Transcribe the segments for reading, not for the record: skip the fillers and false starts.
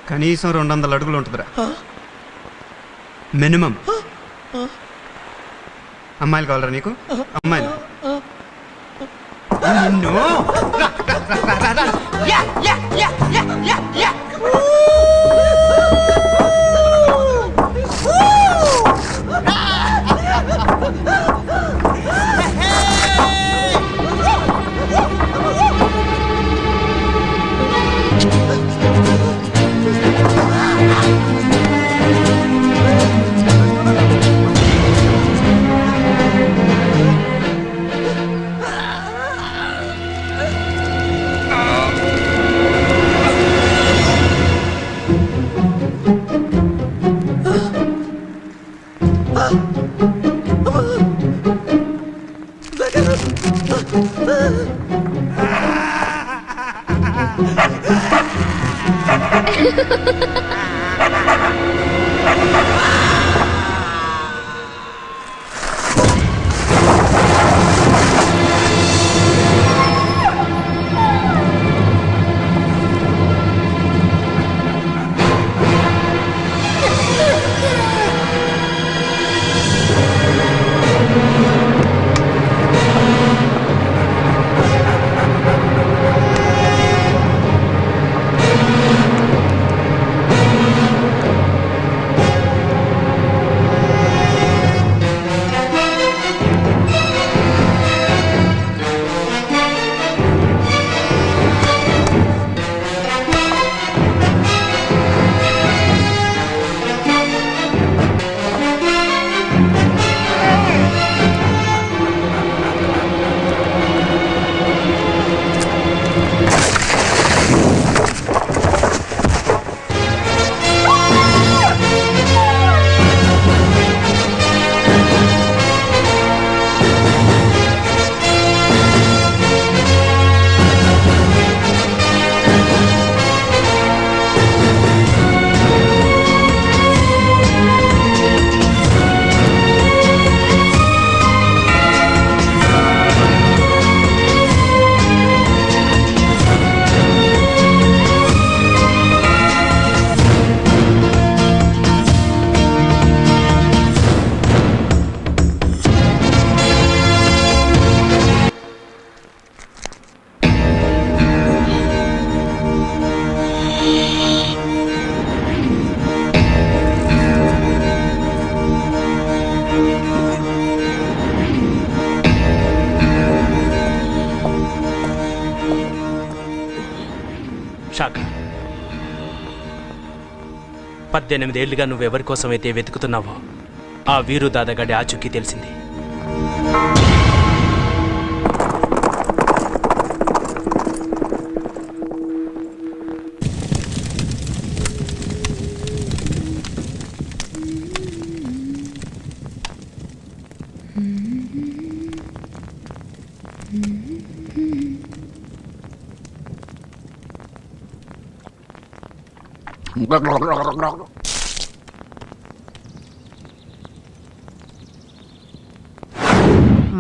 కనీసం 200 అడుగులు ఉంటుందిరా మినిమం. అమ్మాయిలు కావాలరా నీకు? అమ్మాయిలు షాక్. 18 ఏళ్లుగా నువ్వెవరి కోసమైతే వెతుకుతున్నావో ఆ వీరు దాదాగడి ఆచూకీ తెలిసింది.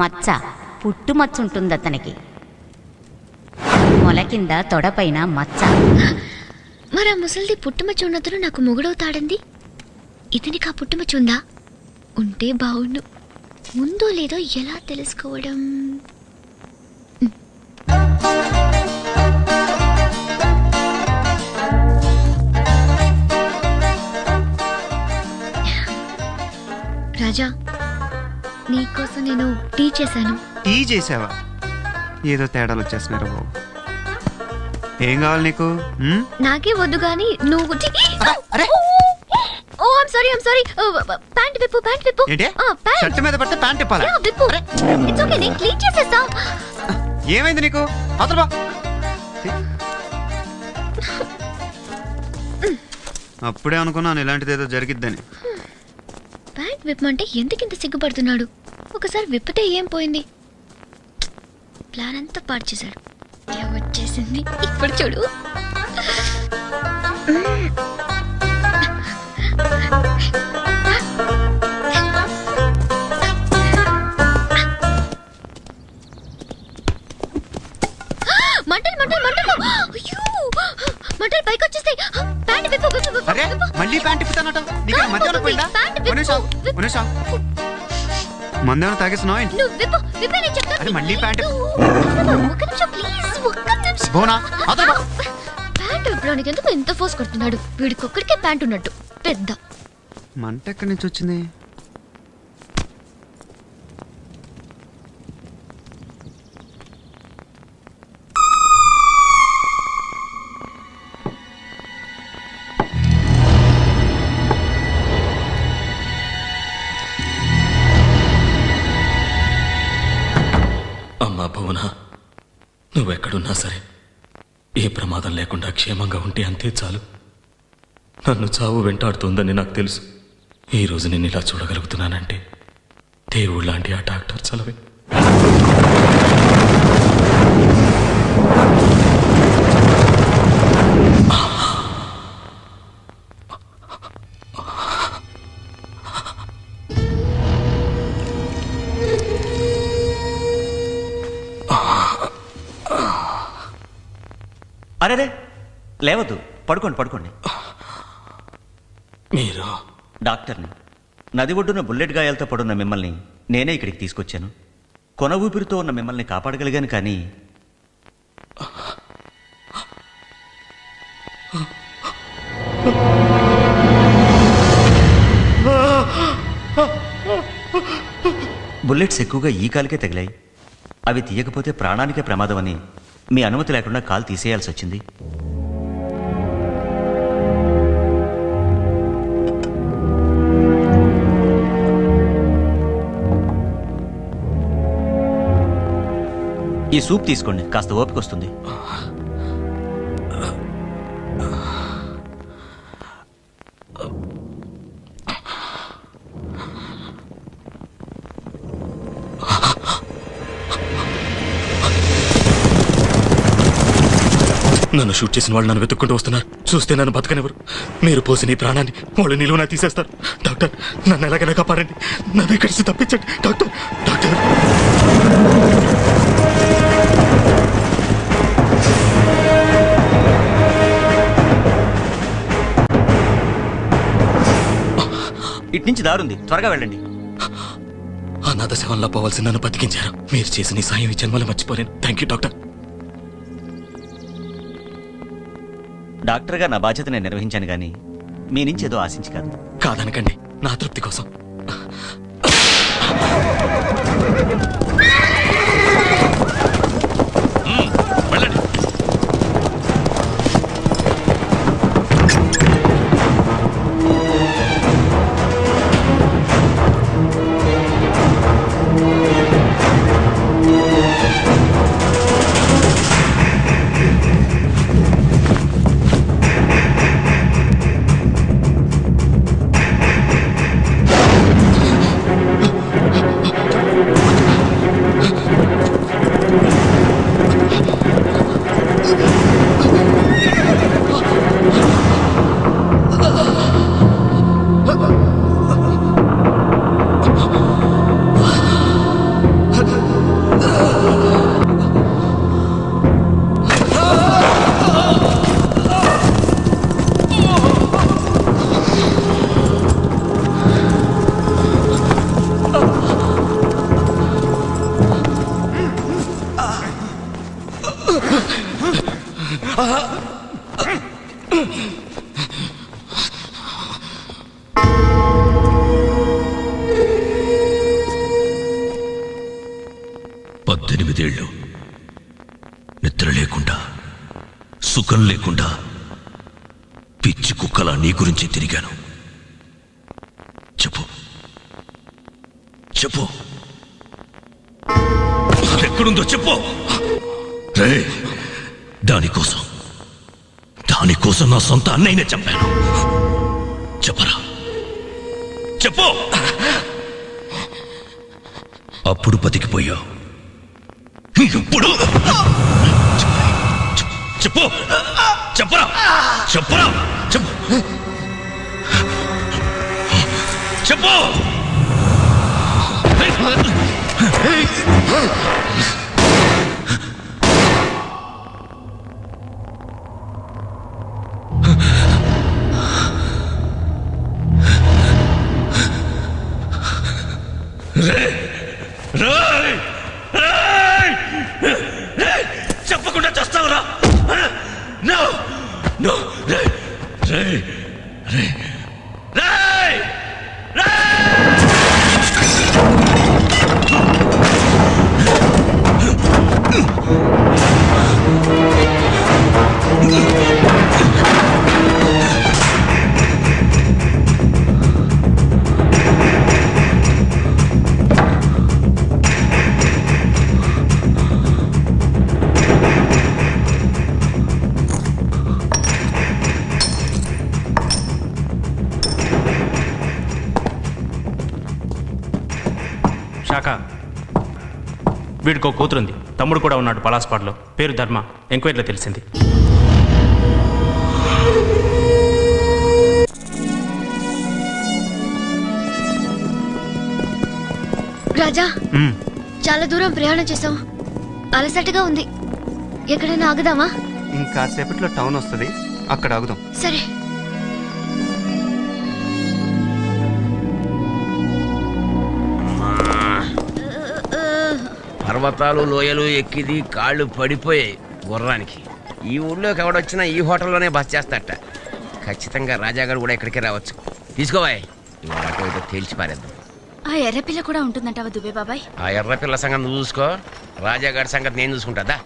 మచ్చ, పుట్టుమచ్చ ఉంటుంది అతనికి. మొల కింద తొడపైన మచ్చ. మరి ఆ ముసలిది పుట్టుమచ్చ ఉన్నతను నాకు మొగుడవుతాడంది. ఇతనికి ఆ పుట్టుమచ్చ ఉందా? ఉంటే బావుండు. ఉందో లేదో ఎలా తెలుసుకోవడం? రాజా, నీకోసం నేను టీ చేశాను. టీ చేసావా? ఏదో తేడాలు వచ్చేస్తున్నారు బాబు. ఏం కావాలి నీకు? నాకే వద్దు గాని నువ్వు. ఓ ఐమ్ సారీ. ప్యాంట్ విప్పు. ఏంటి? షర్ట్ మీద పడితే ప్యాంట్ ఇప్పాలా? విప్పు. ఇట్స్ ఓకే, నేను క్లీన్ చేసేస్తా. ఏమైంది నీకు? అవతల బా. అప్పుడే అనుకున్నాను ఇలాంటిదేదో జరిగిద్దని. ప్యాంట్ విప్పమంటే ఎందుకింత సిగ్గుపడుతున్నాడు? ఒకసారి విప్పితే ఏం పోయింది? ప్లాన్ అంతా పాడు చేశాడు. వచ్చేసింది ఇప్పుడు చూడు. మంటలు మంటలు మంటలు అయ్యో మంటలు పైకి వచ్చేస్తాయి ప్యాంట్ విప్పు అరే మళ్ళీ ప్యాంట్ ఇప్పుతానట నీకు మధ్యాహ్నం పోయిందా మందేమన్నా తాగేస్తున్నావు ఏంటి? నువ్వు విప్పు విప్పు నేను చెప్తాను అరే మళ్ళీ ప్యాంట్ ఒక్క నిమిషం ప్లీజ్ ఒక్క నిమిషం బోనా అదో ప్యాంట్ విప్పడానికి ఎందుకు ఎంత ఫోర్స్ కొడుతున్నాడు వీడికి ఒక్కడికే ప్యాంట్ ఉన్నట్టు పెద్ద మంట ఎక్కడి నుంచి వచ్చింది? అమ్మా భువన, నువ్వెక్కడున్నా సరే ఏ ప్రమాదం లేకుండా క్షేమంగా ఉంటే అంతే చాలు. నన్ను చావు వెంటాడుతోందని నాకు తెలుసు. ఈరోజు నేను ఇలా చూడగలుగుతున్నానంటే దేవుడు లాంటి ఆ డాక్టర్ చలవే. అరే లేవద్దు, పడుకోండి పడుకోండి. మీరు డాక్టర్ని. నది ఒడ్డున బుల్లెట్ గాయాలతో పడున్న మిమ్మల్ని నేనే ఇక్కడికి తీసుకొచ్చాను. కొన ఊపిరితో ఉన్న మిమ్మల్ని కాపాడగలిగాను, కానీ బుల్లెట్స్ ఎక్కువగా ఈ కాలుకే తగిలాయి. అవి తీయకపోతే ప్రాణానికే ప్రమాదమని మీ అనుమతి లేకుండా కాలు తీసేయాల్సి వచ్చింది. ఈ సూప్ తీసుకోండి, కాస్త ఓపిక వస్తుంది. నన్ను షూట్ చేసిన వాళ్ళు నన్ను వెతుక్కుంటూ వస్తున్నారు. చూస్తే నన్ను బతకనివ్వరు. మీరు పోసిన ఈ ప్రాణాన్ని వాళ్ళు నిలువునా తీసేస్తారు. డాక్టర్, నన్ను ఎలాగైనా కాపాడండి. నన్ను ఇక్కడి నుంచి తప్పించండి డాక్టర్. డాక్టర్, ఇటు నుంచి దారుంది, త్వరగా వెళ్ళండి. అనాథ శవంలా పోవాల్సి నన్ను బతికించారు. మీరు చేసిన ఈ సాయం ఈ జన్మలో మర్చిపోలేను. Thank you doctor. డాక్టర్గా నా బాధ్యత నేను నిర్వహించాను, కానీ మీ నుంచి ఏదో ఆశించి కాదు. కాదనకండి, నా తృప్తి కోసం. ఏళ్ళు నిద్ర లేకుండా సుఖం లేకుండా పిచ్చి కుక్కలా నీ గురించి తిరిగాను. చెప్పు చెప్పు, ఎక్కడుందో చెప్పు. రే, దానికోసం నా సొంత అన్నయ్యనే చంపాను. చెప్పరా, చెప్పు. అప్పుడు బతికిపోయావు, ఇప్పుడు చెప్పు, చెప్పరా, చెప్పరా, చెప్పు, చెప్పు. వీడికో కూతురుంది, తమ్ముడు కూడా ఉన్నాడు పలాస్పాడ్లో, పేరు ధర్మ. ఎంక్వైరీలో తెలిసింది. రాజా, చాలా దూరం ప్రయాణం చేసాం, అలసటగా ఉంది. ఎక్కడైనా ఆగుదామా? ఇంకాసేపట్లో టౌన్ వస్తుంది, అక్కడ ఆగుదాం. సరే. పర్వతాలు లోయలు ఎక్కిది కాళ్ళు పడిపోయాయి గుర్రానికి. ఈ ఊళ్ళోకి ఎవడొచ్చినా ఈ హోటల్లోనే బస్ చేస్తాట. ఖచ్చితంగా రాజాగారు కూడా ఇక్కడికే రావచ్చు. తీసుకోవాయ్, ఇవాళ అటు ఇటు తేల్చి పారేద్దాం. ఆ ఎర్రపిల్ల కూడా ఉంటుందంటావా దుబే బాబాయ్? ఆ ఎర్రపిల్ల సంగతి నువ్వు చూసుకో, రాజాగారి సంగతి నేను చూసుకుంటాదా.